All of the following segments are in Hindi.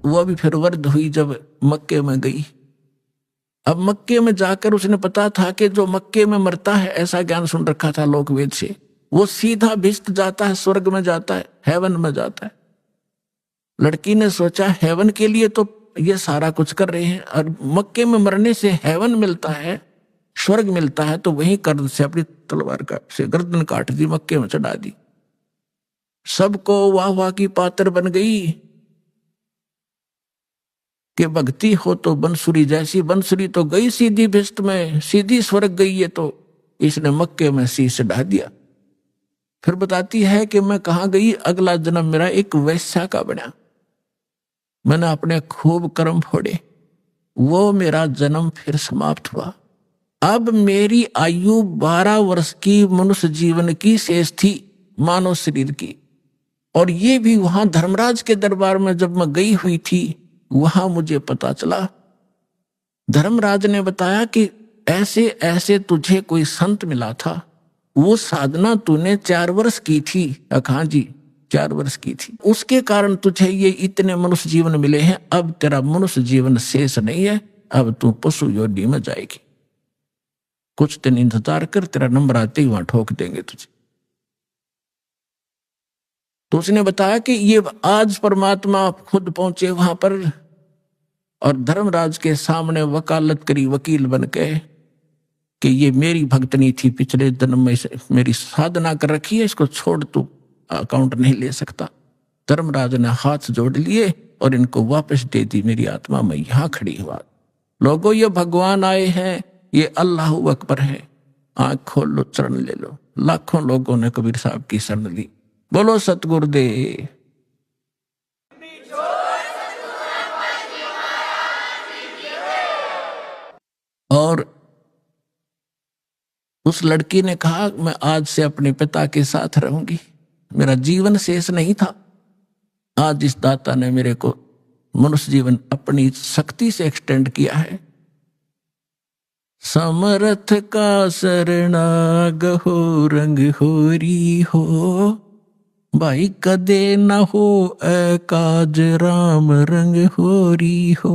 वो भी फिर वृद्ध हुई जब मक्के में गई। अब मक्के में जाकर उसने पता था कि जो मक्के में मरता है, ऐसा ज्ञान सुन रखा था लोकवेद से, वो सीधा भिष्ट जाता है, स्वर्ग में जाता है, हेवन में जाता है। लड़की ने सोचा हेवन के लिए तो ये सारा कुछ कर रहे हैं, और मक्के में मरने से हेवन मिलता है, स्वर्ग मिलता है, तो वहीं कर्द से अपनी तलवार से गर्दन काट दी, मक्के में चढ़ा दी। सबको वाह वाह की पात्र बन गई कि भक्ति हो तो बंसुरी जैसी। बंसुरी तो गई सीधी भिष्ट में, सीधी स्वर्ग गई है, तो इसने मक्के में शीश ढा दिया। फिर बताती है कि मैं कहाँ गई, अगला जन्म मेरा एक वैश्या का बना, मैंने अपने खूब कर्म फोड़े, वो मेरा जन्म फिर समाप्त हुआ। अब मेरी आयु 12 वर्ष की मनुष्य जीवन की शेष थी, मानव शरीर की। और ये भी वहां धर्मराज के दरबार में जब मैं गई हुई थी, वहां मुझे पता चला, धर्मराज ने बताया कि ऐसे ऐसे तुझे कोई संत मिला था, वो साधना तूने 4 वर्ष की थी। हाँ जी, 4 वर्ष की थी, उसके कारण तुझे ये इतने मनुष्य जीवन मिले हैं। अब तेरा मनुष्य जीवन शेष नहीं है, अब तू पशु योनि में जाएगी, कुछ दिन इंतजार कर, तेरा नंबर आते ही वहां ठोक देंगे तुझे। तो उसने बताया कि ये आज परमात्मा खुद पहुंचे वहां पर, और धर्मराज के सामने वकालत करी वकील बन के कि ये मेरी भक्तनी थी, पिछले जन्म में मेरी साधना कर रखी है, इसको छोड़ तू अकाउंट नहीं ले सकता। धर्मराज ने हाथ जोड़ लिए और इनको वापस दे दी, मेरी आत्मा में यहां खड़ी हुआ। लोगों, ये भगवान आए हैं, ये अल्लाह अकबर है, आंख खोल लो, शरण ले लो। लाखों लोगों ने कबीर साहब की शरण ली। बोलो सतगुरुदेव। और उस लड़की ने कहा, मैं आज से अपने पिता के साथ रहूंगी, मेरा जीवन शेष नहीं था। आज इस दाता ने मेरे को मनुष्य जीवन अपनी शक्ति से एक्सटेंड किया है। समर्थ का शरणाग हो, रंग होरी हो, भाई कदे न हो काज, राम रंग होरी हो।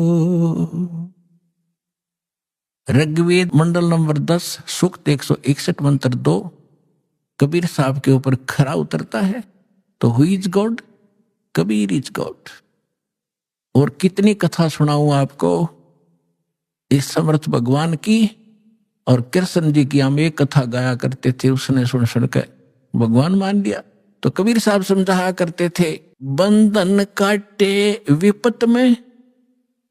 ऋग्वेद मंडल नंबर 10 सूक्त 161 मंत्र 2 कबीर साहब के ऊपर खरा उतरता है। तो who is God? Kabir is God. और कितनी कथा सुनाऊं आपको इस समर्थ भगवान की। और कृष्ण जी की हम एक कथा गाया करते थे, उसने सुन सुनकर भगवान मान लिया। तो कबीर साहब समझाया करते थे, बंधन काटे विपत में,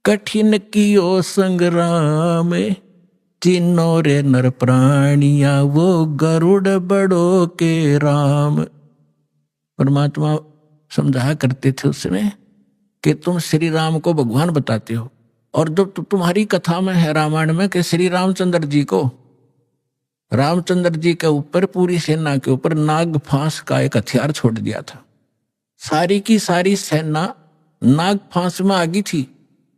कठिन कियो संग्राम, चिन्नो रे नर प्राणिया, वो गरुड़ बड़ो के राम। परमात्मा समझाया करते थे उसमें कि तुम श्री राम को भगवान बताते हो, और जो तुम्हारी कथा में है रामायण में कि श्री रामचंद्र जी को, रामचंद्र जी के ऊपर पूरी सेना के ऊपर नाग फांस का एक हथियार छोड़ दिया था। सारी की सारी सेना नाग फांस में आ गई थी,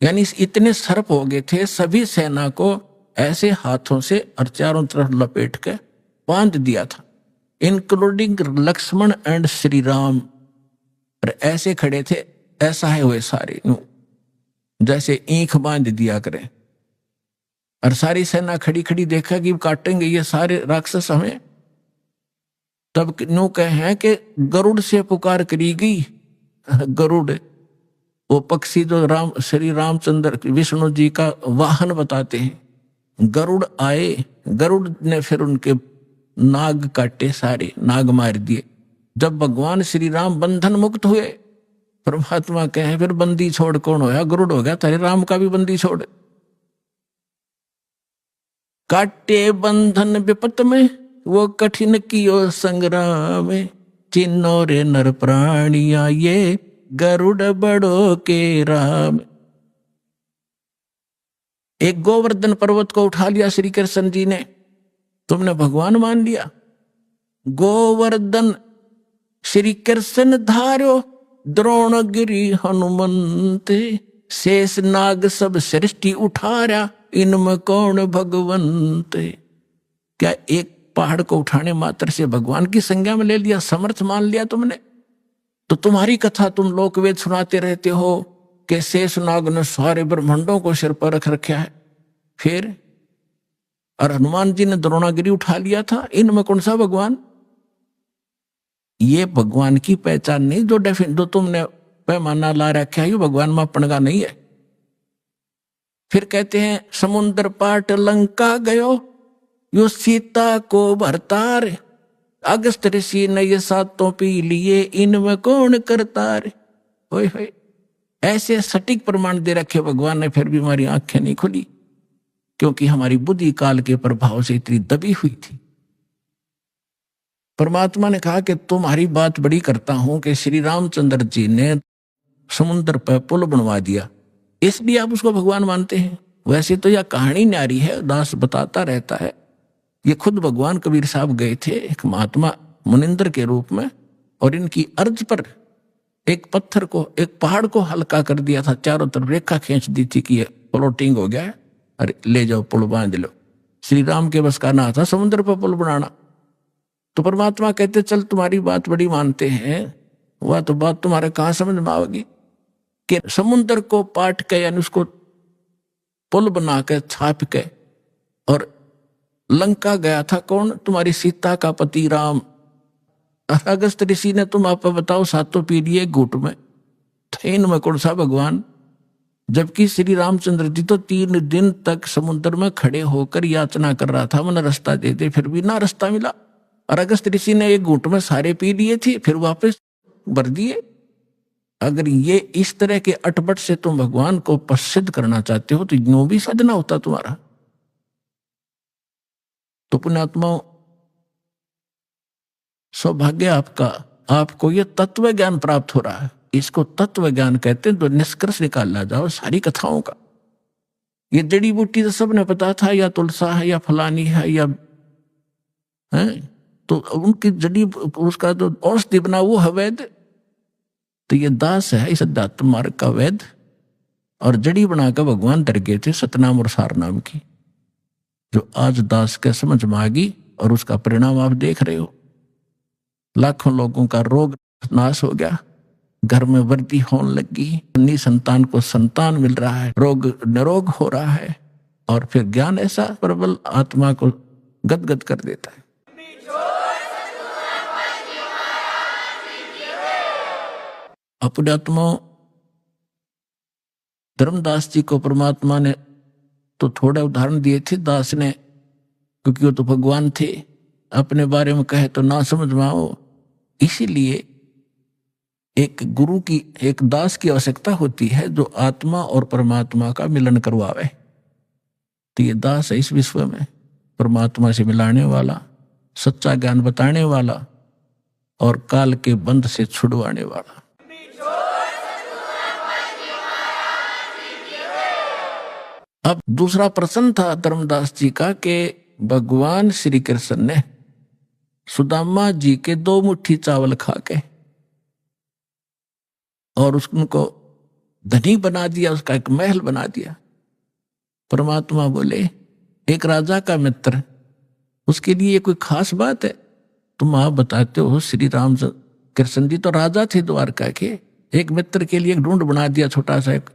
यानी इतने सर्प हो गए थे, सभी सेना को ऐसे हाथों से और चारों तरफ लपेट के बांध दिया था, इंक्लूडिंग लक्ष्मण एंड श्री राम। और ऐसे खड़े थे, ऐसा है हुए सारे, जैसे ईंख बांध दिया करें। और सारी सेना खड़ी खड़ी देखा कि काटेंगे ये सारे राक्षस हमें। तब न्यू कहे कि गरुड़ से पुकार करी गई। गरुड़ वो पक्षी जो श्री रामचंद्र विष्णु जी का वाहन बताते हैं। गरुड़ आए, गरुड़ ने फिर उनके नाग काटे, सारे नाग मार दिए। जब भगवान श्री राम बंधन मुक्त हुए, परमात्मा कहे फिर बंदी छोड़ कौन होया? गरुड़ हो गया, तेरे राम का भी बंदी छोड़। काटे बंधन विपत में, वो कठिन कियो संग्राम, चिन्नो रे नर प्राणिया, ये गरुड़ बड़ो के राम। एक गोवर्धन पर्वत को उठा लिया श्री कृष्ण जी ने, तुमने भगवान मान लिया। गोवर्धन श्री कृष्ण धार्यो, द्रोणगिरी हनुमंत, शेष नाग सब सृष्टि उठारा, इनमें कौन भगवंत। क्या एक पहाड़ को उठाने मात्र से भगवान की संज्ञा में ले लिया, समर्थ मान लिया तुमने? तो तुम्हारी कथा तुम लोकवेद सुनाते रहते हो कि शेषनाग ने सारे ब्रह्मांडों को सिर पर रख रखा है। फिर और हनुमान जी ने द्रोणागिरी उठा लिया था, इनमें कौन सा भगवान? ये भगवान की पहचान नहीं, जो तुमने पैमाना ला रखा है, ये भगवान मापन का नहीं है। फिर कहते हैं समुद्र पाट लंका गयो, यो सीता को भरतार, अगस्त ऋषि ने ये सातों पी लिए, इनमें कौन करतार। ओए होए, ऐसे सटीक प्रमाण दे रखे भगवान ने, फिर भी हमारी आंखें नहीं खुली, क्योंकि हमारी बुद्धि काल के प्रभाव से इतनी दबी हुई थी। परमात्मा ने कहा कि तुम्हारी बात बड़ी करता हूं कि श्री रामचंद्र जी ने समुद्र पर पुल बनवा दिया, इसलिए आप उसको भगवान मानते हैं। वैसे तो यह कहानी न्यारी है, दास बताता रहता है। ये खुद भगवान कबीर साहब गए थे एक महात्मा मुनिंदर के रूप में, और इनकी अर्ज पर एक पत्थर को, एक पहाड़ को हल्का कर दिया था, चारों तरफ रेखा खींच दी थी कि ये फ्लोटिंग हो गया है, अरे ले जाओ पुल बांध लो। श्री राम के बस का ना था समुद्र पर पुल बनाना। तो परमात्मा कहते चल तुम्हारी बात बड़ी मानते हैं, वह तो बात तुम्हारे कहां समझ में आवेगी कि समुद्र को पाट के यानी उसको पुल बना के छाप के, और लंका गया था कौन? तुम्हारी सीता का पति राम। अगस्त ऋषि ने तुम आप बताओ सातों पीढ़ी घूट में थे, इनमें कौन सा भगवान? जबकि श्री रामचंद्र जी तो 3 दिन तक समुद्र में खड़े होकर याचना कर रहा था, मन रास्ता दे दे, फिर भी ना रास्ता मिला। और अगस्त ऋषि ने एक घूंट में सारे पी लिए थे, फिर वापस भर दिए। अगर ये इस तरह के अटपट से तुम भगवान को प्रसिद्ध करना चाहते हो तो यूं भी साधना होता तुम्हारा। तो पुण्यात्माओं, सौभाग्य आपका, आपको ये तत्व ज्ञान प्राप्त हो रहा है। इसको तत्व ज्ञान कहते हैं। तो निष्कर्ष निकाला जाओ सारी कथाओं का। ये जड़ी बूटी तो सबने पता था, या तुलसा है या फलानी है या है, तो उनकी जड़ी उसका जो औषधि बना वो है वैद। तो ये दास है इस अध्यात्म मार्ग का वैद, और जड़ी बनाकर भगवान डर गए थे सतनाम और सार नाम की, जो आज दास के समझ में आ गई, और उसका परिणाम आप देख रहे हो। लाखों लोगों का रोग नाश हो गया, घर में वृद्धि होने लगी, अपनी संतान को संतान मिल रहा है, रोग निरोग हो रहा है, और फिर ज्ञान ऐसा प्रबल आत्मा को गदगद कर देता है। अपने आत्मा धर्मदास जी को परमात्मा ने तो थोड़े उदाहरण दिए थे दास ने, क्योंकि वो तो भगवान थे, अपने बारे में कहे तो ना समझ में आओ। इसीलिए एक गुरु की, एक दास की आवश्यकता होती है जो आत्मा और परमात्मा का मिलन करवावे। तो ये दास है इस विश्व में परमात्मा से मिलाने वाला, सच्चा ज्ञान बताने वाला, और काल के बंध से छुड़वाने वाला। अब दूसरा प्रश्न था धर्मदास जी का कि भगवान श्री कृष्ण ने सुदामा जी के 2 मुट्ठी चावल खा के और उनको धनी बना दिया, उसका एक महल बना दिया। परमात्मा बोले एक राजा का मित्र, उसके लिए कोई खास बात है? तुम आप बताते हो श्री राम कृष्ण जी तो राजा थे द्वारका के, एक मित्र के लिए एक ढूंढ बना दिया छोटा सा, एक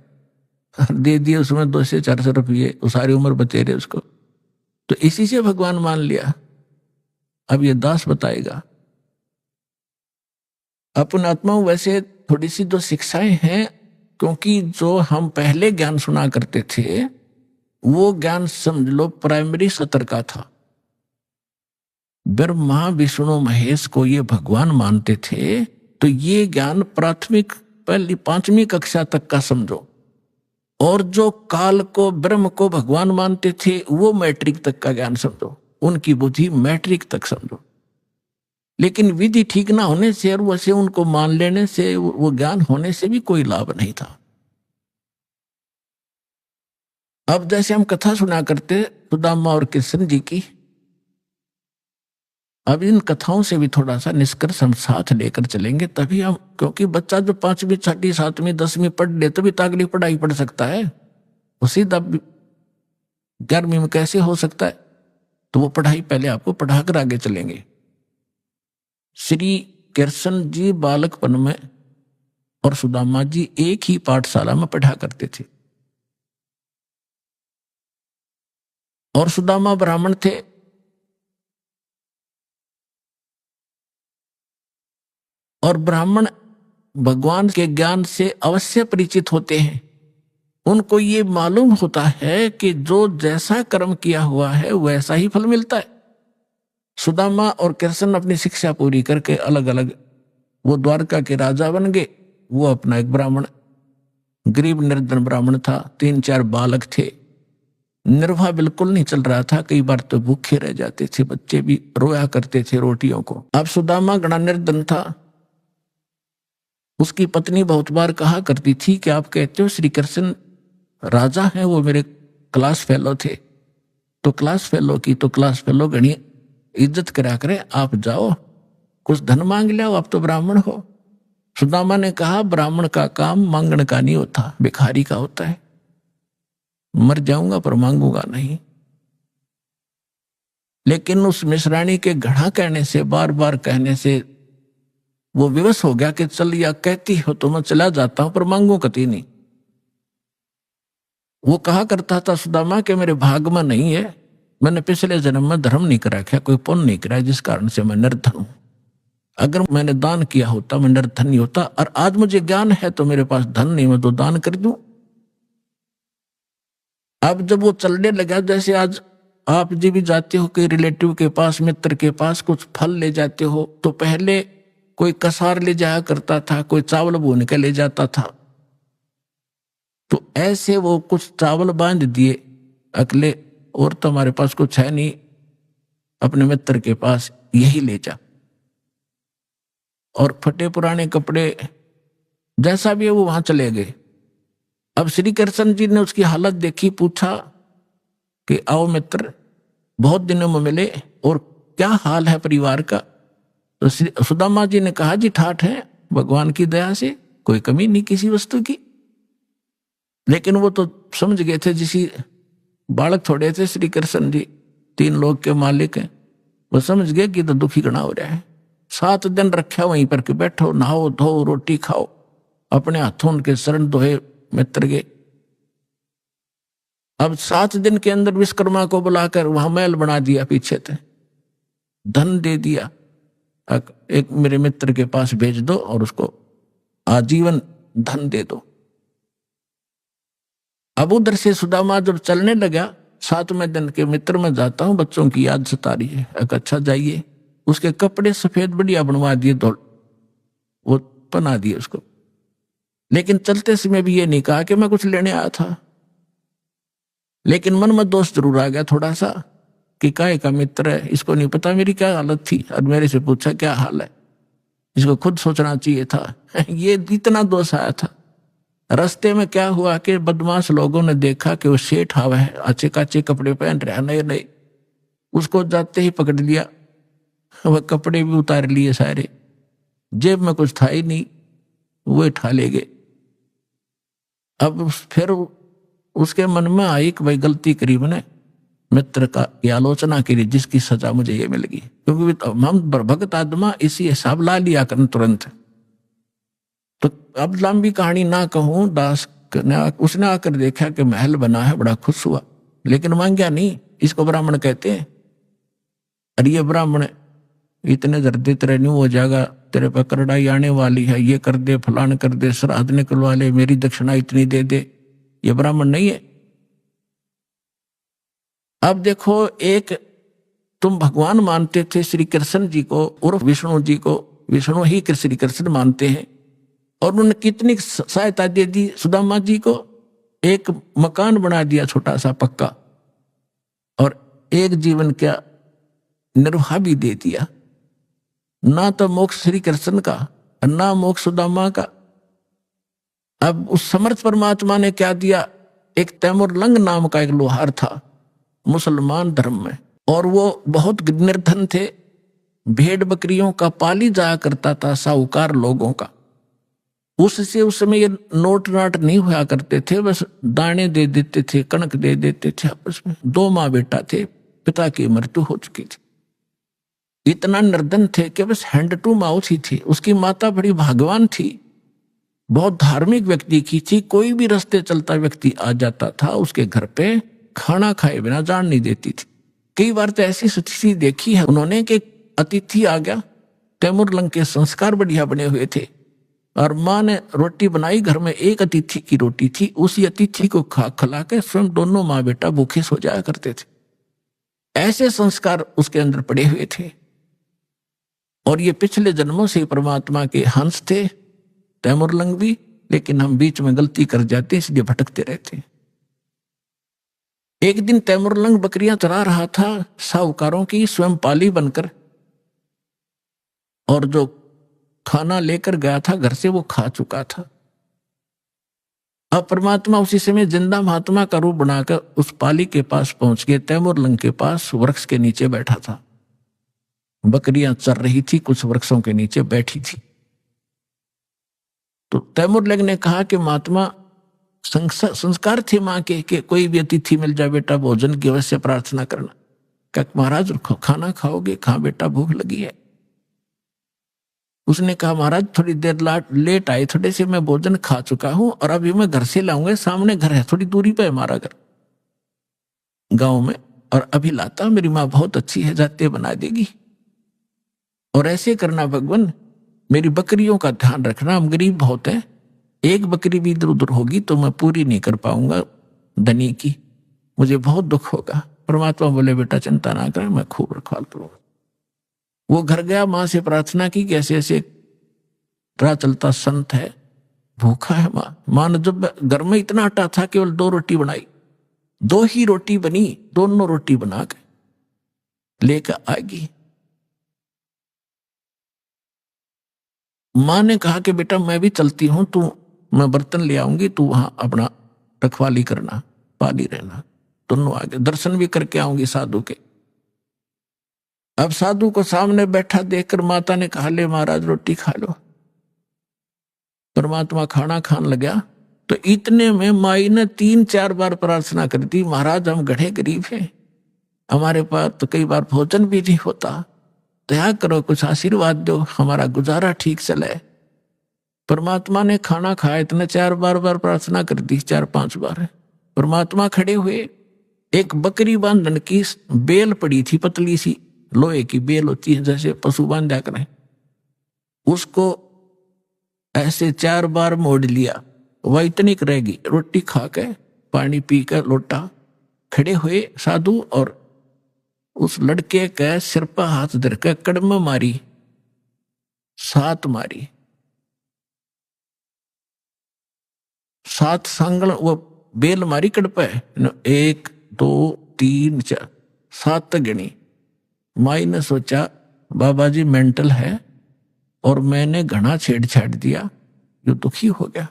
दे दिए उसमें 200 से 400 रुपये, वो सारी उम्र बतेरे उसको, तो इसी से भगवान मान लिया। अब ये दास बताएगा। अपन आत्माओं वैसे थोड़ी सी जो शिक्षाएं हैं, क्योंकि जो हम पहले ज्ञान सुना करते थे वो ज्ञान समझ लो प्राइमरी सत्र का था। ब्रह्मा विष्णु महेश को ये भगवान मानते थे, तो ये ज्ञान प्राथमिक पहली 5वीं कक्षा तक का समझो। और जो काल को ब्रह्म को भगवान मानते थे वो मैट्रिक तक का ज्ञान समझो, उनकी बुद्धि मैट्रिक तक समझो। लेकिन विधि ठीक ना होने से और वैसे उनको मान लेने से, वो ज्ञान होने से भी कोई लाभ नहीं था। अब जैसे हम कथा सुना करते सुदामा और कृष्ण जी की, अब इन कथाओं से भी थोड़ा सा निष्कर्ष हम साथ लेकर चलेंगे, तभी हम, क्योंकि बच्चा जो 5वीं 6वीं 7वीं 10वीं पढ़ ले तभी तो अगली पढ़ाई पढ़ सकता है, उसी 11वीं में कैसे हो सकता है? तो वो पढ़ाई पहले आपको पढ़ाकर आगे चलेंगे। श्री कृष्ण जी बालकपन में और सुदामा जी एक ही पाठशाला में पढ़ा करते थे। और सुदामा ब्राह्मण थे। और ब्राह्मण भगवान के ज्ञान से अवश्य परिचित होते हैं। उनको ये मालूम होता है कि जो जैसा कर्म किया हुआ है वैसा ही फल मिलता है। सुदामा और कृष्ण अपनी शिक्षा पूरी करके अलग अलग, वो द्वारका के राजा बन गए। वो अपना एक ब्राह्मण, गरीब निर्धन ब्राह्मण था, 3-4 बालक थे, निर्वाह बिल्कुल नहीं चल रहा था। कई बार तो भूखे रह जाते थे, बच्चे भी रोया करते थे रोटियों को। अब सुदामा घना निर्धन था। उसकी पत्नी बहुत बार कहा करती थी कि आप कहते हो श्री कृष्ण राजा हैं, वो मेरे क्लास फेलो थे, तो क्लास फेलो की तो क्लास फेलो घनी इज्जत करा करे, आप जाओ कुछ धन मांग लिया, आप तो ब्राह्मण हो। सुदामा ने कहा ब्राह्मण का काम मांगने का नहीं होता, भिखारी का होता है। मर जाऊंगा पर मांगूंगा नहीं। लेकिन उस मिश्राणी के घड़ा कहने से, बार बार कहने से वो विवश हो गया कि चल या कहती हो तो मैं चला जाता हूं पर मांगू कति नहीं। वो कहा करता था सुदामा के मेरे भाग में नहीं है, मैंने पिछले जन्म में धर्म नहीं करा, क्या कोई पुण्य नहीं करा, जिस कारण से मैं निर्धन हूं। अगर मैंने दान किया होता मैं निर्धन नहीं होता, और आज मुझे ज्ञान है तो मेरे पास धन नहीं, मैं तो दान कर दूं। अब जब वो चलने लगा, जैसे आज आप जी भी जाते हो कि रिलेटिव के पास, मित्र के पास कुछ फल ले जाते हो, तो पहले कोई कसार ले जाया करता था, कोई चावल भून के ले जाता था। तो ऐसे वो कुछ चावल बांध दिए अकेले, और तो हमारे पास कुछ है नहीं, अपने मित्र के पास यही ले जा। और फटे पुराने कपड़े जैसा भी है वो वहां चले गए। अब श्री कृष्ण जी ने उसकी हालत देखी, पूछा कि आओ मित्र, बहुत दिनों में मिले और क्या हाल है परिवार का। तो सुदामा जी ने कहा जी ठाठ है, भगवान की दया से कोई कमी नहीं किसी वस्तु की। लेकिन वो तो समझ गए थे, जिसी बालक थोड़े थे श्री कृष्ण जी, 3 लोग के मालिक हैं, वो समझ गए कि तो दुखी गणा हो रहा है। 7 दिन रखा वहीं पर कि बैठो, नहाओ धो, रोटी खाओ, अपने हाथों उनके शरण दोहे मित्र के। अब 7 दिन के अंदर विश्वकर्मा को बुलाकर वहां महल बना दिया, पीछे थे, धन दे दिया, एक मेरे मित्र के पास भेज दो और उसको आजीवन धन दे दो। अब उधर से सुदामा जब चलने लगा, 7वें दिन के मित्र में जाता हूं, बच्चों की याद सता रही है। अच्छा जाइए। उसके कपड़े सफेद बढ़िया बनवा दिए, वो पहना दिए उसको। लेकिन चलते समय भी ये नहीं कहा कि मैं कुछ लेने आया था। लेकिन मन में दोष जरूर आ गया थोड़ा सा कि काहे का मित्र है, इसको नहीं पता मेरी क्या हालत थी, और मेरे से पूछा क्या हाल है, इसको खुद सोचना चाहिए था। ये इतना दोष आया था। रास्ते में क्या हुआ कि बदमाश लोगों ने देखा कि वो सेठ आवा है, अच्छे काचे कपड़े पहन रहा, नए नए, उसको जाते ही पकड़ लिया। वह कपड़े भी उतार लिए सारे, जेब में कुछ था ही नहीं, वो उठा ले गए। अब फिर उसके मन में आई कि भाई गलती करी मैंने, मित्र का की आलोचना करी, जिसकी सजा मुझे ये मिल गई। क्योंकि हम भगत आत्मा इसी हिसाब ला लिया करन तुरंत। तो अब लंबी कहानी ना कहूं, दास उसने आकर देखा कि महल बना है, बड़ा खुश हुआ, लेकिन मांगा नहीं। इसको ब्राह्मण कहते हैं। अरे ये ब्राह्मण इतने जर्दे तेरे नहीं हो जाएगा, तेरे पर करड़ाई आने वाली है, ये कर दे, फलान कर दे, श्राद्ध निकलवा ले, मेरी दक्षिणा इतनी दे दे, ये ब्राह्मण नहीं है। अब देखो, एक तुम भगवान मानते थे श्री कृष्ण जी को, उर्फ विष्णु जी को, विष्णु ही श्री कृष्ण मानते हैं, और उन्होंने कितनी सहायता दे दी सुदामा जी को। एक मकान बना दिया छोटा सा पक्का, और एक जीवन का निर्वाह भी दे दिया। ना तो मोक्ष श्री कृष्ण का, ना मोक्ष सुदामा का। अब उस समर्थ परमात्मा ने क्या दिया, एक तैमूर लंग नाम का एक लोहार था मुसलमान धर्म में, और वो बहुत निर्धन थे, भेड़ बकरियों का पाली जाया करता था साहूकार लोगों का। उससे उस समय ये नोट नाट नहीं हुआ करते थे, बस दाने दे देते थे, कणक दे देते थे आपस में। 2 माँ बेटा थे, पिता की मृत्यु हो चुकी थी। इतना निर्धन थे कि बस हैंड टू माउथ ही थी। उसकी माता बड़ी भाग्यवान थी, बहुत धार्मिक व्यक्ति की थी। कोई भी रास्ते चलता व्यक्ति आ जाता था उसके घर पे खाना खाए बिना जान नहीं देती थी। कई बार तो ऐसी स्थिति देखी है उन्होंने कि अतिथि आ गया, तैमूरलंग के संस्कार बढ़िया बने हुए थे और माँ ने रोटी बनाई, घर में एक अतिथि की रोटी थी, उसी अतिथि को खिला के स्वयं दोनों माँ बेटा भूखे सो जाया करते थे। ऐसे संस्कार उसके अंदर पड़े हुए थे और ये पिछले जन्मों से परमात्मा के हंस थे तैमूरलंग भी, लेकिन हम बीच में गलती कर जाते इसलिए भटकते रहते। एक दिन तैमूरलंग बकरियां चरा रहा था साहूकारों की स्वयं पाली बनकर, और जो खाना लेकर गया था घर से वो खा चुका था। अब परमात्मा उसी समय जिंदा महात्मा का रूप बनाकर उस पाली के पास पहुंच गए। तैमूरलंग के पास वृक्ष के नीचे बैठा था, बकरियां चर रही थी, कुछ वृक्षों के नीचे बैठी थी। तो तैमूरलंग ने कहा कि महात्मा संस्कार थे माँ के कि कोई भी अतिथि मिल जाए बेटा भोजन की अवश्य प्रार्थना करना। क्या महाराज खाना खाओगे? कहाँ बेटा भूख लगी है। उसने कहा महाराज थोड़ी देर लेट आए, थोड़े से मैं भोजन खा चुका हूं और अभी मैं घर से लाऊंगा, सामने घर है, थोड़ी दूरी पे है हमारा घर गांव में, और अभी लाता, मेरी माँ बहुत अच्छी है, जाते बना देगी। और ऐसे करना भगवान, मेरी बकरियों का ध्यान रखना, हम गरीब बहुत है, एक बकरी भी इधर उधर होगी तो मैं पूरी नहीं कर पाऊंगा धनी की, मुझे बहुत दुख होगा। परमात्मा बोले बेटा चिंता ना कर, मैं खूब रखवाल करूंगा। वो घर गया, माँ से प्रार्थना की कि ऐसे ऐसे राह चलता संत है, भूखा है। माँ ने जब घर में इतना आटा था केवल 2 रोटी बनाई, 2 ही रोटी बनी, दोनों रोटी बना के लेकर आएगी। माँ ने कहा कि बेटा मैं भी चलती हूं, तू मैं बर्तन ले आऊंगी, तू वहां अपना रखवाली करना, पाली रहना। दोनों आगे दर्शन भी करके आऊंगी साधु के। अब साधु को सामने बैठा देखकर माता ने कहा ले महाराज रोटी खा लो। परमात्मा खाना खान लगा तो इतने में माई ने 3-4 बार प्रार्थना कर दी, महाराज हम गढ़े गरीब हैं, हमारे पास तो कई बार भोजन भी नहीं होता, दया करो कुछ आशीर्वाद दो, हमारा गुजारा ठीक चले। परमात्मा ने खाना खाया, इतने 4 बार प्रार्थना कर दी, 4-5 बार। परमात्मा खड़े हुए, एक बकरी बांधन की बेल पड़ी थी, पतली सी लोहे की बेल होती है जैसे पशु बांधा करें, उसको ऐसे 4 बार मोड़ लिया, वह इतनी रहेगी। रोटी खा के पानी पी कर लोटा, खड़े हुए साधु और उस लड़के के सिर पर हाथ धर के कड़म मारी, 7 मारी, 7 सांगल वो बेल मारी कड़ पे, 1 2 3 4 7 तक गिनी। माई ने सोचा बाबा जी मेंटल है और मैंने घना छेड़छाड़ दिया, जो दुखी हो गया,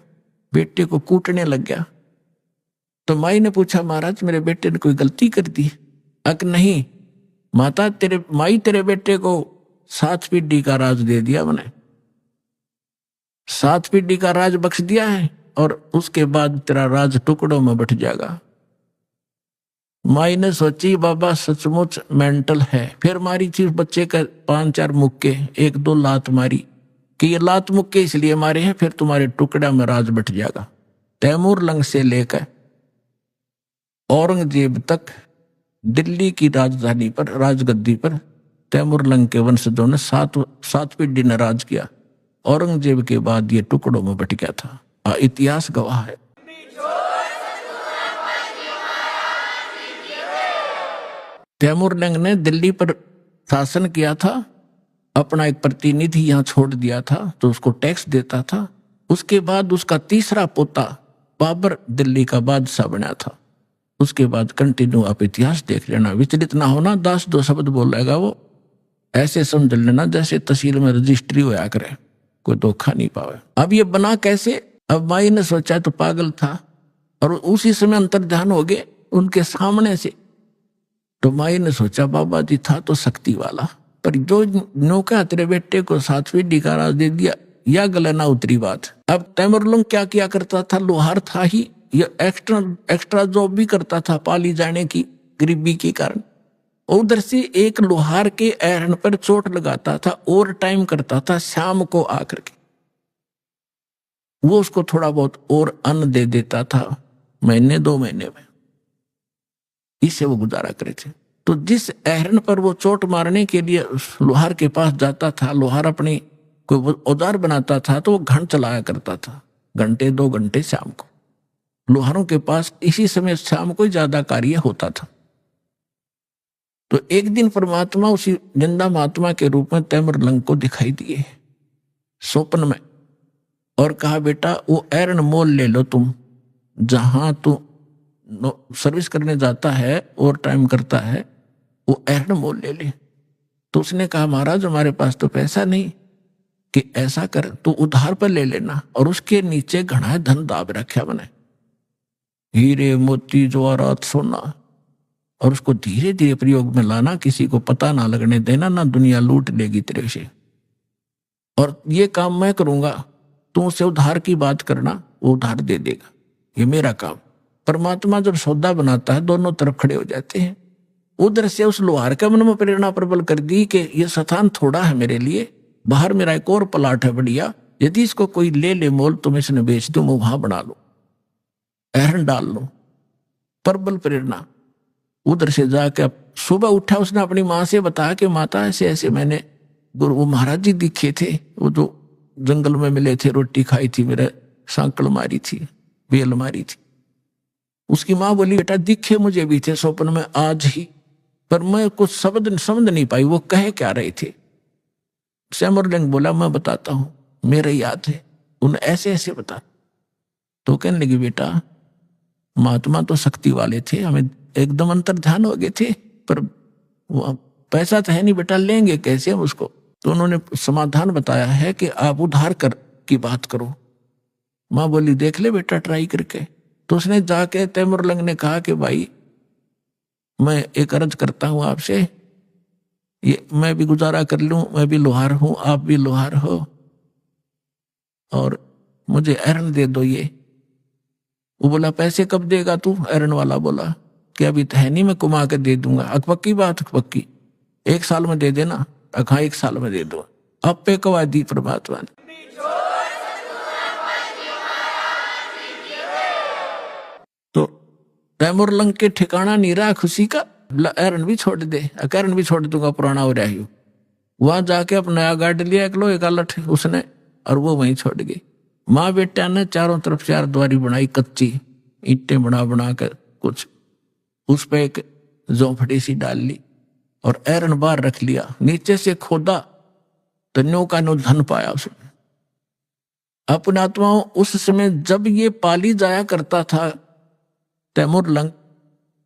बेटे को कूटने लग गया। तो माई ने पूछा महाराज मेरे बेटे ने कोई गलती कर दी? अक नहीं माता, तेरे बेटे को 7 पीढ़ी का राज दे दिया, मैंने 7 पीढ़ी का राज बख्श दिया है और उसके बाद तेरा राज टुकड़ों में बट जाएगा। माई ने सोची बाबा सचमुच मेंटल है, फिर मारी थी बच्चे का 5-4 मुक्के, 1-2 लात मारी कि ये लात मुक्के इसलिए मारे हैं, फिर तुम्हारे टुकड़ा में राज बट जाएगा। तैमूरलंग से लेकर औरंगजेब तक दिल्ली की राजधानी पर, राजगद्दी पर तैमूरलंग के वंशजों ने 7 पीढ़ी ने राज किया। औरंगजेब के बाद ये टुकड़ों में बट गया था, इतिहास गवाह है। तैमूरलंग ने दिल्ली पर शासन किया था, अपना एक प्रतिनिधि यहाँ छोड़ दिया था तो उसको टैक्स देता था। उसके बाद उसका तीसरा पोता बाबर दिल्ली का बादशाह बना था। उसके बाद कंटिन्यू आप इतिहास देख लेना, विचलित ना होना, 10-2 शब्द बोलेगा वो, ऐसे समझ लेना जैसे तहसील में रजिस्ट्री होया करे, कोई धोखा नहीं पावे। अब ये बना कैसे? अब माई ने सोचा तो पागल था और उसी समय अंतर्ध्यान हो गए उनके सामने से। तो माई ने सोचा बाबा जी था तो शक्ति वाला, पर जो नौका तेरे बेटे को 7 पीढ़ी का राज दे दिया, या गले ना उतरी बात। अब तैमूरलंग क्या किया करता था, लोहार था ही, ये एक्स्ट्रा जॉब भी करता था पाली जाने की गरीबी के कारण। उधर से एक लोहार के एहन पर चोट लगाता था, ओवर टाइम करता था शाम को आकर के। वो उसको थोड़ा बहुत और अन्न दे देता था महीने 2 महीने में, इससे वो गुजारा करे थे। तो जिस अहरन पर वो चोट मारने के लिए लोहार के पास जाता था, लोहार अपनी कोई औजार बनाता था तो वो घंट चलाया करता था, घंटे 2 घंटे शाम को। लोहारों के पास इसी समय शाम को ही ज्यादा कार्य होता था। तो एक दिन परमात्मा उसी जिंदा महात्मा के रूप में तैमूरलंग को दिखाई दिए स्वप्न में, और कहा बेटा वो एरन मोल ले लो तुम, जहां तू सर्विस करने जाता है और टाइम करता है वो एरन मोल ले ले। तो उसने कहा महाराज हमारे पास तो पैसा नहीं, कि ऐसा कर तो उधार पर ले लेना, और उसके नीचे घना धन दाब रखा मैंने, हीरे मोती जवाहरात सोना, और उसको धीरे धीरे प्रयोग में लाना, किसी को पता ना लगने देना, ना दुनिया लूट लेगी तेरे से, और ये काम मैं करूंगा, तू उससे उधार की बात करना, वो उधार दे देगा, ये मेरा काम। परमात्मा जब सौदा बनाता है दोनों तरफ खड़े हो जाते हैं। उधर से उस लोहार के मन में प्रेरणा प्रबल कर दी कि ये स्थान थोड़ा है मेरे लिए, बाहर मेरा एक और प्लाट है बढ़िया, यदि इसको कोई ले ले मोल तो मैं इसने बेच दूं, मैं वहां बना लूं, एहरन डाल लूं। प्रबल प्रेरणा। उधर से जाकर सुबह उठा, उसने अपनी माँ से बताया कि माता ऐसे ऐसे मैंने गुरु वो महाराज जी दिखे थे, वो जो जंगल में मिले थे, रोटी खाई थी, मेरे सांकड़ मारी थी, बेल मारी थी। उसकी माँ बोली बेटा दिखे मुझे भी थे स्वप्न में आज ही, पर मैं कुछ शब्द समझ नहीं पाई वो कहे क्या रहे थे। तैमूरलंग बोला मैं बताता हूं, मेरे याद है, उन्हें ऐसे ऐसे बता। तो कहने लगी बेटा महात्मा तो शक्ति वाले थे, हमें एकदम अंतर ध्यान हो गए थे, पर पैसा तो है नहीं बेटा, लेंगे कैसे हम उसको। तो उन्होंने समाधान बताया है कि आप उधार कर की बात करो। माँ बोली देख ले बेटा ट्राई करके। तो उसने जाके तैमूरलंग ने कहा कि भाई मैं एक अर्ज करता हूं आपसे, ये मैं भी गुजारा कर लूं, मैं भी लोहार हूं, आप भी लोहार हो, और मुझे एरन दे दो ये। वो बोला पैसे कब देगा तू? एरन वाला बोला कि अभी तो है नहीं, मैं कुमा के दे दूंगा। पक्की बात? पक्की, 1 साल में दे देना। हाँ 1 साल में दे दो। अब पे कवा दी परमात्मा ने। तो तैमूरलंग के ठिकाना नहीं रहा खुशी का, एरन भी छोड़ दे, एरन भी छोड़ दूंगा, पुराना हो रहा है। वहां जाके अपना नया गाड़ लिया एक लोहे का लठ उसने, और वो वहीं छोड़ गई। माँ बेटा ने चारों तरफ 4 द्वारी बनाई, कच्ची ईंटें बना बना कर कुछ, उस पे एक झोंपड़ी सी डाल ली और एरन बाहर रख लिया। नीचे से खोदा तो नो का नो धन पाया उसने। अपने आत्माओं उस समय जब ये पाली जाया करता था तैमूरलंग,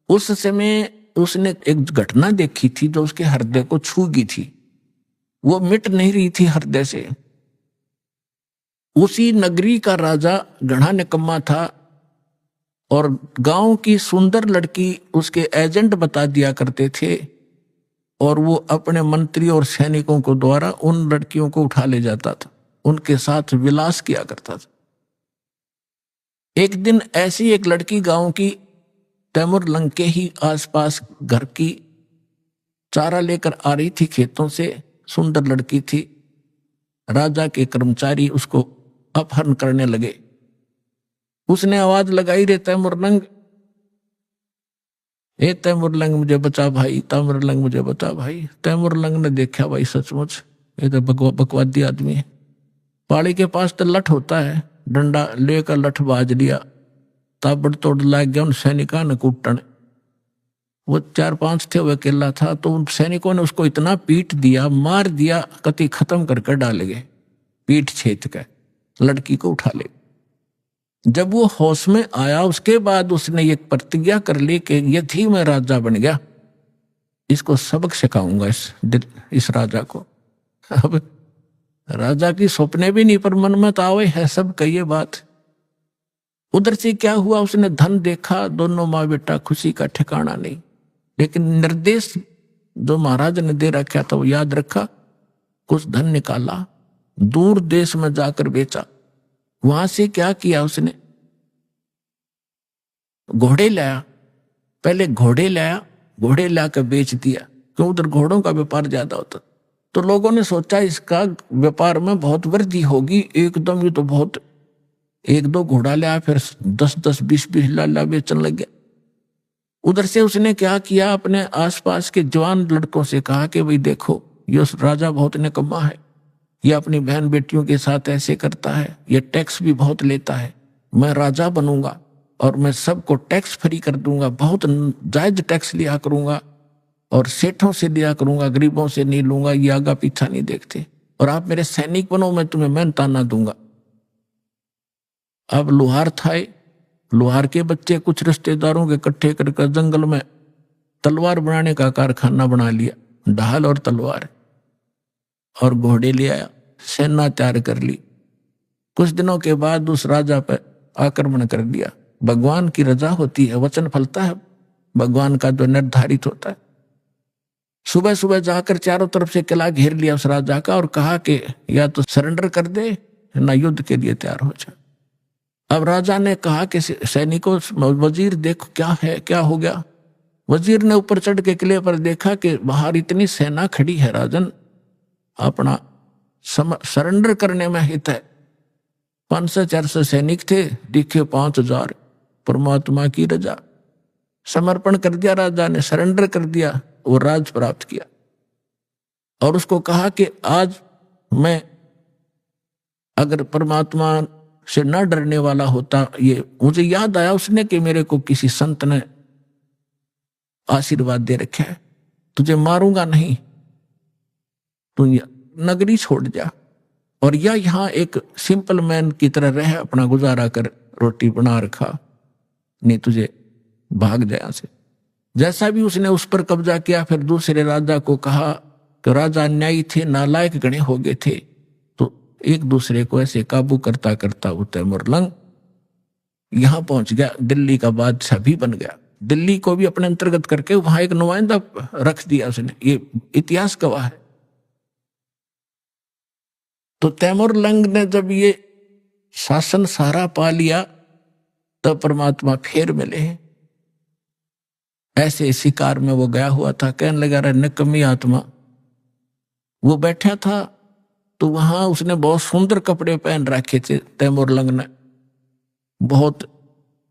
उस समय उसने एक घटना देखी थी जो उसके हृदय को छू गई थी, वो मिट नहीं रही थी हृदय से। उसी नगरी का राजा घना निकम्मा था, और गांव की सुंदर लड़की उसके एजेंट बता दिया करते थे, और वो अपने मंत्री और सैनिकों को द्वारा उन लड़कियों को उठा ले जाता था, उनके साथ विलास किया करता था। एक दिन ऐसी एक लड़की गांव की तैमूरलंग के ही आसपास घर की चारा लेकर आ रही थी खेतों से, सुंदर लड़की थी। राजा के कर्मचारी उसको अपहरण करने लगे। उसने आवाज लगाई रे तैमूरलंग, ए तैमूरलंग मुझे बचा भाई, तैमूरलंग मुझे बचा भाई। तैमूरलंग ने देखा भाई सचमुच ये तो बकवादी आदमी है। पाड़ी के पास तो लठ होता है, डंडा लेकर लठ बाज लिया, ताबड़तोड़ लाग गया उन सैनिकों ने कूटने। वो 4-5 थे, वो अकेला था, तो उन सैनिकों ने उसको इतना पीट दिया, मार दिया, कति खत्म करके डाल गए, पीठ छेद कर लड़की को उठा ले। जब वो होश में आया उसके बाद उसने ये प्रतिज्ञा कर ली कि यदि मैं राजा बन गया इसको सबक सिखाऊंगा इस राजा को। अब राजा की सपने भी नहीं, पर मन में तो आवे है सब कहिए बात। उधर से क्या हुआ, उसने धन देखा, दोनों माँ बेटा खुशी का ठिकाना नहीं। लेकिन निर्देश जो महाराज ने दे रखा था वो याद रखा, कुछ धन निकाला, दूर देश में जाकर बेचा। वहां से क्या किया उसने, घोड़े लाया, पहले घोड़े लाया, घोड़े लाकर बेच दिया, क्यों उधर घोड़ों का व्यापार ज्यादा होता। तो लोगों ने सोचा इसका व्यापार में बहुत वृद्धि होगी, एकदम ये तो बहुत एक दो घोड़ा लिया, फिर 10-10 20-20 लाला बेचने लग गया। उधर से उसने क्या किया, अपने आसपास के जवान लड़कों से कहा कि भाई देखो, ये राजा बहुत निकम्मा है, ये अपनी बहन बेटियों के साथ ऐसे करता है, ये टैक्स भी बहुत लेता है। मैं राजा बनूंगा और मैं सबको टैक्स फ्री कर दूंगा, बहुत जायज टैक्स लिया करूंगा और सेठों से लिया करूंगा, गरीबों से नहीं लूंगा, ये आगा पीछा नहीं देखते। और आप मेरे सैनिक बनो, मैं तुम्हें मेहनताना दूंगा। अब लोहार था, लोहार के बच्चे कुछ रिश्तेदारों के इकट्ठे करके जंगल में तलवार बनाने का कारखाना बना लिया, ढाल और तलवार और घोड़े ले आया, सेना तैयार कर ली। कुछ दिनों के बाद उस राजा पर आक्रमण कर दिया। भगवान की रजा होती है, वचन फलता है, भगवान का जो निर्धारित होता है। सुबह सुबह जाकर चारों तरफ से किला घेर लिया उस राजा का और कहा कि या तो सरेंडर कर दे ना युद्ध के लिए तैयार हो जा। अब राजा ने कहा कि सैनिकों, वजीर देखो क्या है, क्या हो गया। वजीर ने ऊपर चढ़ के किले पर देखा कि बाहर इतनी सेना खड़ी है राजन, अपना सरेंडर करने में हित है। 500-400 सैनिक थे, दिखे 5000। परमात्मा की रजा, समर्पण कर दिया राजा ने, सरेंडर कर दिया, वो राज प्राप्त किया। और उसको कहा कि आज मैं अगर परमात्मा से न डरने वाला होता, ये मुझे याद आया उसने कि मेरे को किसी संत ने आशीर्वाद दे रखा है, तुझे मारूंगा नहीं, तू नगरी छोड़ जा और या यहाँ एक सिंपल मैन की तरह रह, अपना गुजारा कर, रोटी बना रखा, नहीं तुझे भाग जाए से। जैसा भी उसने उस पर कब्जा किया, फिर दूसरे राजा को कहा कि राजा अन्यायी थे, नालायक गणे हो गए थे। तो एक दूसरे को ऐसे काबू करता करता वो तैमूरलंग यहां पहुंच गया, दिल्ली का बादशाह भी बन गया। दिल्ली को भी अपने अंतर्गत करके वहां एक नुमाइंदा रख दिया उसने, ये इतिहास गवाह है। तो तैमूरलंग ने जब ये शासन सारा पा लिया, तब परमात्मा फिर मिले। ऐसे शिकार में वो गया हुआ था, कहने लगा रे निकम्मी आत्मा। वो बैठा था तो वहां उसने बहुत सुंदर कपड़े पहन रखे थे तैमूरलंग ने, बहुत,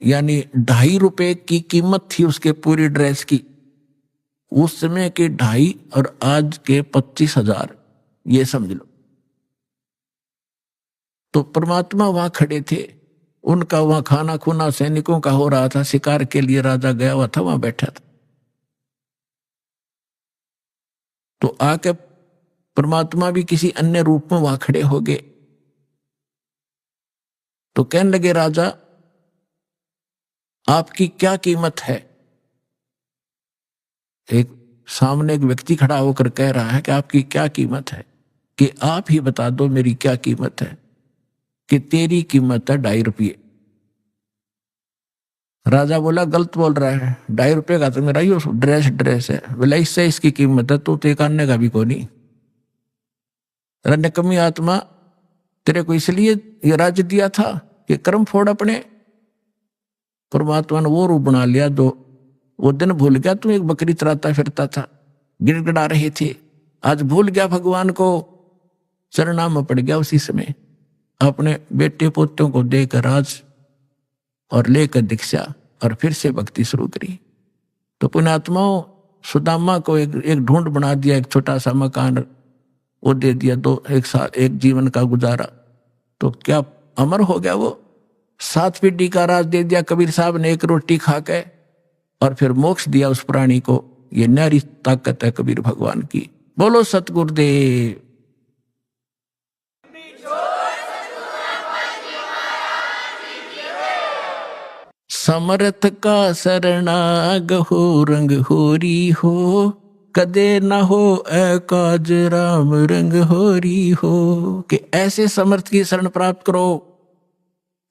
यानी 2.5 रुपए की कीमत थी उसके पूरी ड्रेस की। उस समय के 2.5 और आज के 25,000, ये समझ लो। तो परमात्मा वहां खड़े थे, उनका वहां खाना खुना सैनिकों का हो रहा था, शिकार के लिए राजा गया हुआ था, वहां बैठा था। तो आके परमात्मा भी किसी अन्य रूप में वहां खड़े हो गए। तो कहने लगे राजा आपकी क्या कीमत है। एक सामने एक व्यक्ति खड़ा होकर कह रहा है कि आपकी क्या कीमत है, कि आप ही बता दो मेरी क्या कीमत है। कि तेरी कीमत है 2.5 रुपये। राजा बोला गलत बोल रहा है, 2.5 रुपये का तो मेरा ही ड्रेस है। बोला इससे इसकी कीमत है, तो ते करने का भी को नहीं। निकम्मी आत्मा, तेरे को इसलिए ये राज्य दिया था कि कर्म फोड़ अपने। परमात्मा ने वो रूप बना लिया, जो वो दिन भूल गया तू एक बकरी चराता फिरता था, गिड़गिड़ा रहे थे, आज भूल गया भगवान को, चरणा में पड़ गया उसी समय। अपने बेटे पोतों को देकर राज और लेकर दीक्षा और फिर से भक्ति शुरू करी। तो पुण्यात्माओं, सुदामा को एक ढूंढ बना दिया, एक छोटा सा मकान वो दे दिया, 1 साल 1 जीवन का गुजारा, तो क्या अमर हो गया वो। 7 पीढ़ी का राज दे दिया कबीर साहब ने, 1 रोटी खा के, और फिर मोक्ष दिया उस प्राणी को। ये न्यारी ताकत है कबीर भगवान की। बोलो सतगुरुदेव। समर्थ का शरणाग हो, रंग होरी हो, कदे न हो एकाज राम रंग होरी हो। कि ऐसे समर्थ की शरण प्राप्त करो,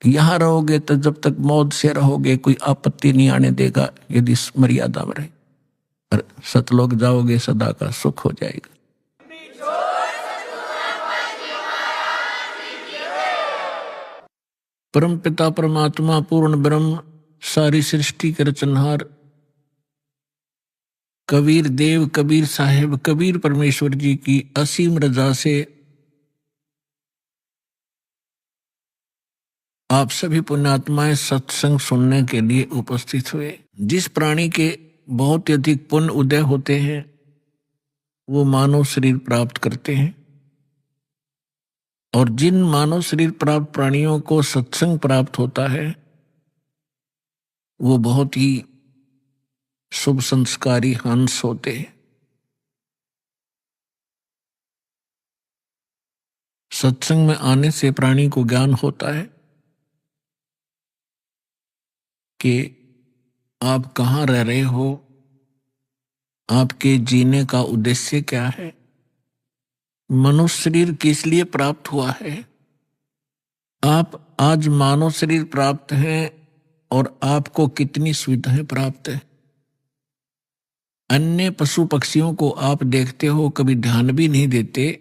यहां रहोगे तो जब तक मौत से रहोगे कोई आपत्ति नहीं आने देगा, यदि मर्यादा में रहे। और सतलोक जाओगे सदा का सुख हो जाएगा। परम पिता परमात्मा पूर्ण ब्रह्म, सारी सृष्टि के रचनहार, कबीर देव, कबीर साहेब, कबीर परमेश्वर जी की असीम रजा से आप सभी पुण्यात्माएं सत्संग सुनने के लिए उपस्थित हुए। जिस प्राणी के बहुत ही अधिक पुण्य उदय होते हैं वो मानव शरीर प्राप्त करते हैं, और जिन मानव शरीर प्राप्त प्राणियों को सत्संग प्राप्त होता है वो बहुत ही शुभ संस्कारी हंस होते हैं। सत्संग में आने से प्राणी को ज्ञान होता है कि आप कहाँ रह रहे हो, आपके जीने का उद्देश्य क्या है, मनुष्य शरीर किस लिए प्राप्त हुआ है। आप आज मानव शरीर प्राप्त हैं और आपको कितनी सुविधाएं प्राप्त है। अन्य पशु पक्षियों को आप देखते हो, कभी ध्यान भी नहीं देते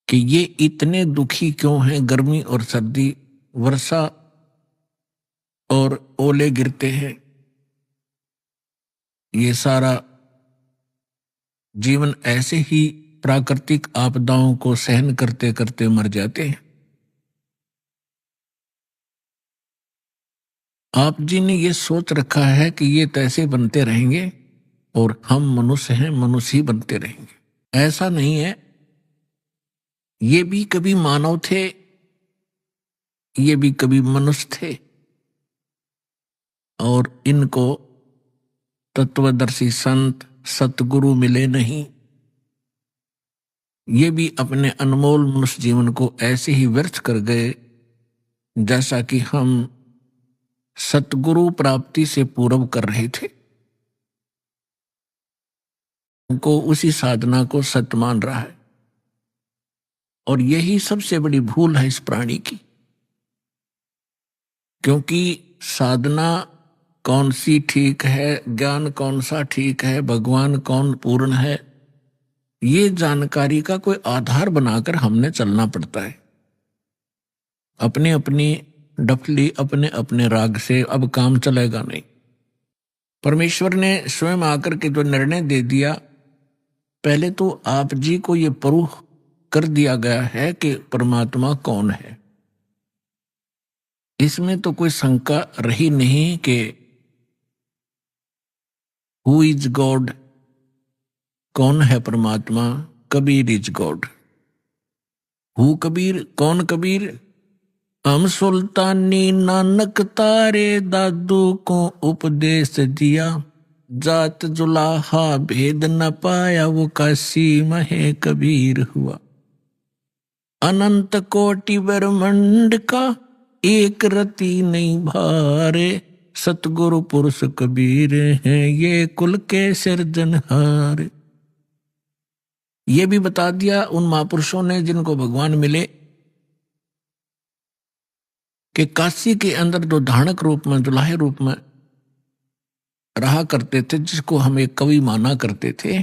कि ये इतने दुखी क्यों हैं। गर्मी और सर्दी, वर्षा और ओले गिरते हैं, ये सारा जीवन ऐसे ही प्राकृतिक आपदाओं को सहन करते करते मर जाते हैं। आप जी ने ये सोच रखा है कि ये तो ऐसे बनते रहेंगे और हम मनुष्य हैं, मनुष्य ही बनते रहेंगे। ऐसा नहीं है। ये भी कभी मानव थे, ये भी कभी मनुष्य थे, और इनको तत्वदर्शी संत सतगुरु मिले नहीं। ये भी अपने अनमोल मनुष्य जीवन को ऐसे ही व्यर्थ कर गए जैसा कि हम सतगुरु प्राप्ति से पूर्व कर रहे थे। उनको उसी साधना को सत्य मान रहा है, और यही सबसे बड़ी भूल है इस प्राणी की। क्योंकि साधना कौन सी ठीक है, ज्ञान कौन सा ठीक है, भगवान कौन पूर्ण है, ये जानकारी का कोई आधार बनाकर हमने चलना पड़ता है। अपनी अपनी डफली, अपने अपने राग से अब काम चलेगा नहीं। परमेश्वर ने स्वयं आकर के जो निर्णय दे दिया, पहले तो आप जी को ये प्रूफ कर दिया गया है कि परमात्मा कौन है। इसमें तो कोई शंका रही नहीं कि हु इज गॉड, कौन है परमात्मा। Kabir is God. Who Kabir, कौन कबीर। हम सुल्तानी नानक तारे दादू को उपदेश दिया, जात जुलाहा भेद न पाया वो काशी महे कबीर हुआ। अनंत कोटि ब्रह्मांड का एक रति नहीं भारे, सतगुरु पुरुष कबीर हैं ये कुल के सिरजनहार। ये भी बता दिया उन महापुरुषों ने जिनको भगवान मिले कि काशी के अंदर जो धानक रूप में, दुल्हे रूप में रहा करते थे, जिसको हम एक कवि माना करते थे,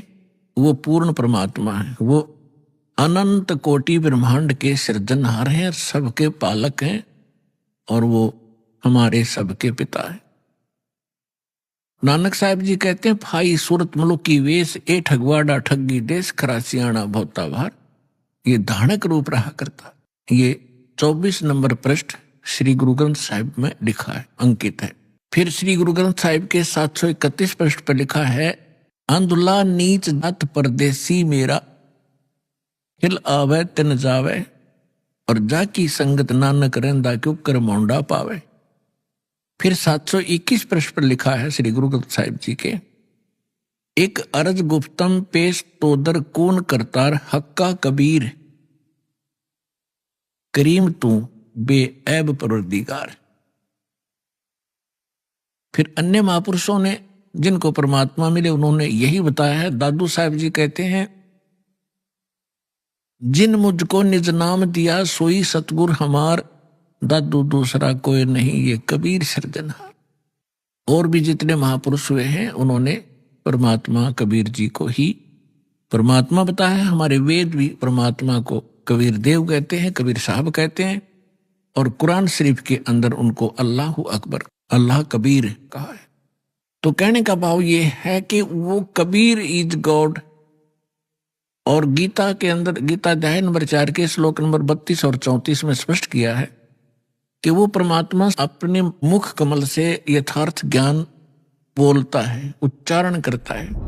वो पूर्ण परमात्मा है। वो अनंत कोटि ब्रह्मांड के सृजनहार हैं, सबके पालक हैं, और वो हमारे सबके पिता है। नानक साहब जी कहते हैं, फाई सूरत मुलुक की वेश, ए ठगवाड़ा ठगी देश, खरासियाना भोता भार। ये धानक रूप रहा करता। ये 24 नंबर पृष्ठ श्री गुरु ग्रंथ साहिब में लिखा है, अंकित है। फिर श्री गुरु ग्रंथ साहिब के 731 पृष्ठ पर लिखा है, अंधुला नीच जात परदेसी मेरा, हिल आवे तिन जावे, और जाकी संगत नानक रहंदा क्यों कर मोंडा पावे। फिर 721 पृष्ठ पर लिखा है श्री गुरु ग्रंथ साहिब जी के, एक अरज गुप्तम पेश तोदर कौन करतार, हक्का कबीर करीम तू बेऐब परवरदिगार। फिर अन्य महापुरुषों ने जिनको परमात्मा मिले उन्होंने यही बताया है। दादू साहब जी कहते हैं, जिन मुझको निज नाम दिया सोई सतगुर हमार, दादू दूसरा कोई नहीं ये कबीर सिरजनहार। और भी जितने महापुरुष हुए हैं उन्होंने परमात्मा कबीर जी को ही परमात्मा बताया है। हमारे वेद भी परमात्मा को कबीर देव कहते हैं, कबीर साहब कहते हैं, और कुरान शरीफ के अंदर उनको अल्लाह अकबर, अल्लाह कबीर कहा है। तो कहने का भाव ये है कि वो कबीर इज गॉड। और गीता के अंदर, गीता अध्याय नंबर 4 के श्लोक नंबर 32 और 34 में स्पष्ट किया है कि वो परमात्मा अपने मुख कमल से यथार्थ ज्ञान बोलता है, उच्चारण करता है।